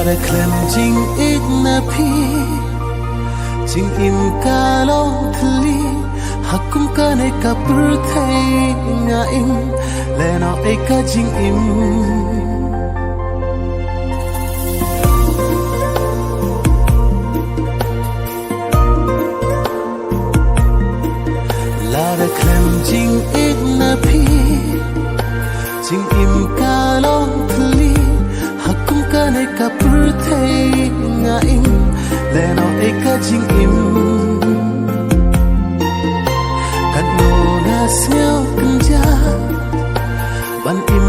da klem jing ik na phi jing im ka long thli hakum ka ne ka pur thai nga im le no ek ka jing im la da klem jing ik na phi jing im ka long thli hakum ka ne ka pur thai nga im le no ek ka jing im kan no na smell kan ja ban im